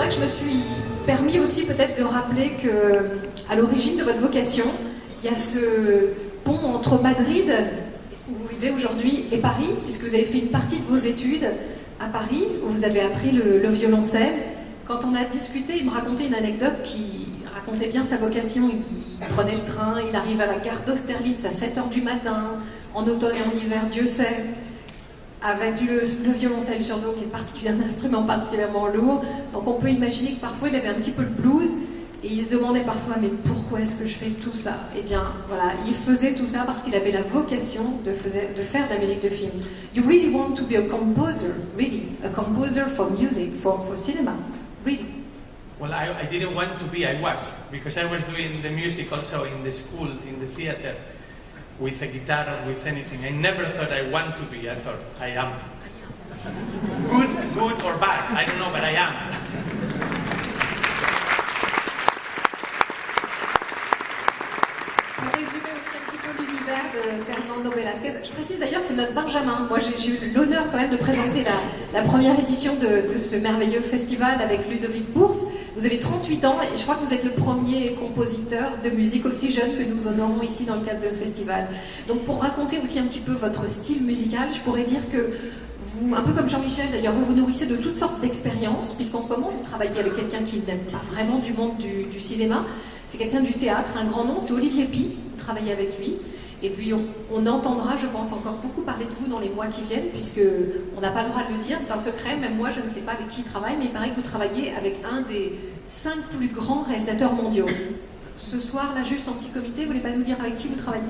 que je me suis permis aussi peut-être de rappeler que, à l'origine de votre vocation, il y a ce pont entre Madrid, où vous vivez aujourd'hui, et Paris, puisque vous avez fait une partie de vos études à Paris, où vous avez appris le violoncelle. Quand on a discuté, il me racontait une anecdote qui racontait bien sa vocation. Il prenait le train, il arrive à la gare d'Austerlitz à 7h du matin, en automne et en hiver, Dieu sait, avec le violoncelle sur dos, qui est un instrument particulièrement lourd. Donc on peut imaginer que parfois il avait un petit peu le blues, et il se demandait parfois, mais pourquoi est-ce que je fais tout ça? Eh bien, voilà, il faisait tout ça parce qu'il avait la vocation de faire de la musique de film. You really want to be a composer, really, a composer for music, for cinema, really? Well, I didn't want to be, I was, because I was doing the music also in the school, in the theater, with a guitar or with anything. I never thought I want to be, I thought I am. Good or bad, I don't know, but I am. Pour résumer aussi un petit peu l'univers de Fernando Velasquez, je précise d'ailleurs que c'est notre Benjamin. Moi j'ai eu l'honneur quand même de présenter la première édition de ce merveilleux festival avec Ludovic Bourse. Vous avez 38 ans et je crois que vous êtes le premier compositeur de musique aussi jeune que nous honorons ici dans le cadre de ce festival. Donc pour raconter aussi un petit peu votre style musical, je pourrais dire que vous, un peu comme Jean-Michel d'ailleurs, vous vous nourrissez de toutes sortes d'expériences, puisqu'en ce moment vous travaillez avec quelqu'un qui n'aime pas vraiment du monde du cinéma. C'est quelqu'un du théâtre, un grand nom, c'est Olivier Py, vous travaillez avec lui. Et puis on entendra, je pense, encore beaucoup parler de vous dans les mois qui viennent, puisque on n'a pas le droit de le dire, c'est un secret, même moi je ne sais pas avec qui il travaille, mais il paraît que vous travaillez avec un des 5 plus grands réalisateurs mondiaux. Ce soir, là, juste en petit comité, vous voulez pas nous dire avec qui vous travaillez?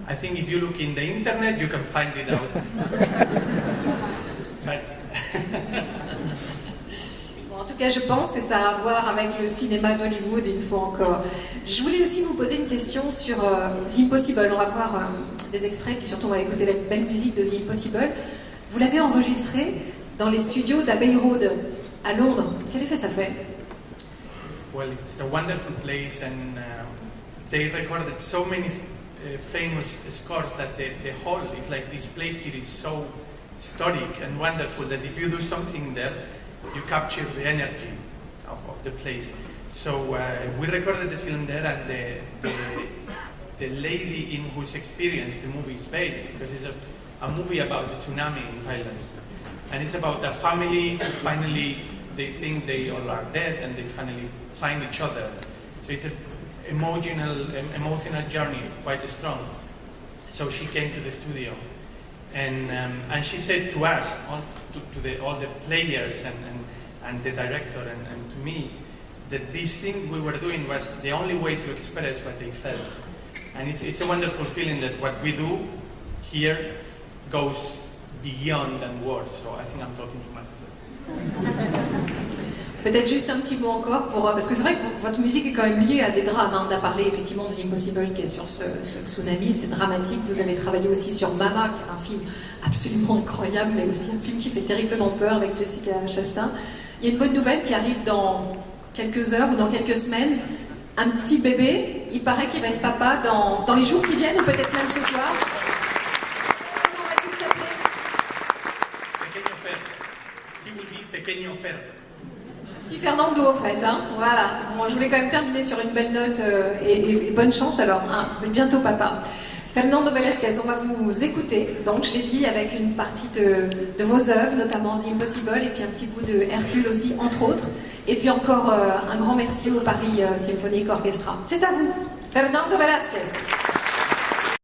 I think if you look in the internet, you can find it out. But En tout cas, je pense que ça a à voir avec le cinéma d'Hollywood, une fois encore. Je voulais aussi vous poser une question sur The Impossible. On va voir des extraits, puis surtout on va écouter la belle musique de The Impossible. Vous l'avez enregistré dans les studios d'Abbey Road, à Londres. Quel effet ça fait? well, it's a wonderful place, and they recorded so many famous scores that the whole is like this place here is so historic and wonderful that if you do something there, you capture the energy of the place. So we recorded the film there, and the lady in whose experience the movie is based, because it's a movie about the tsunami in Thailand, and it's about a family who finally they think they all are dead, and they finally find each other. So it's an emotional journey, quite strong. So she came to the studio, and she said to us, all the players and the director and to me, that this thing we were doing was the only way to express what they felt. And it's a wonderful feeling that what we do here goes beyond than words. So I think I'm talking too much. Peut-être juste un petit mot encore, parce que c'est vrai que votre musique est quand même liée à des drames. Hein. On a parlé effectivement de The Impossible qui est sur ce tsunami, c'est dramatique. Vous avez travaillé aussi sur Mama, qui est un film absolument incroyable, mais aussi un film qui fait terriblement peur avec Jessica Chastain. Il y a une bonne nouvelle qui arrive dans quelques heures ou dans quelques semaines. Un petit bébé, il paraît qu'il va être papa dans les jours qui viennent, ou peut-être même ce soir. Comment va-t-il s'appeler? Pequeño Fer. He will be Pequeño Fer. Petit Fernando, en fait, hein. Voilà. Bon, je voulais quand même terminer sur une belle note et bonne chance alors. Hein. Bientôt papa. Fernando Velasquez, on va vous écouter. Donc, je l'ai dit, avec une partie de vos œuvres, notamment The Impossible, et puis un petit bout de Hercule aussi, entre autres. Et puis encore un grand merci au Paris Symphonic Orchestra. C'est à vous, Fernando Velasquez.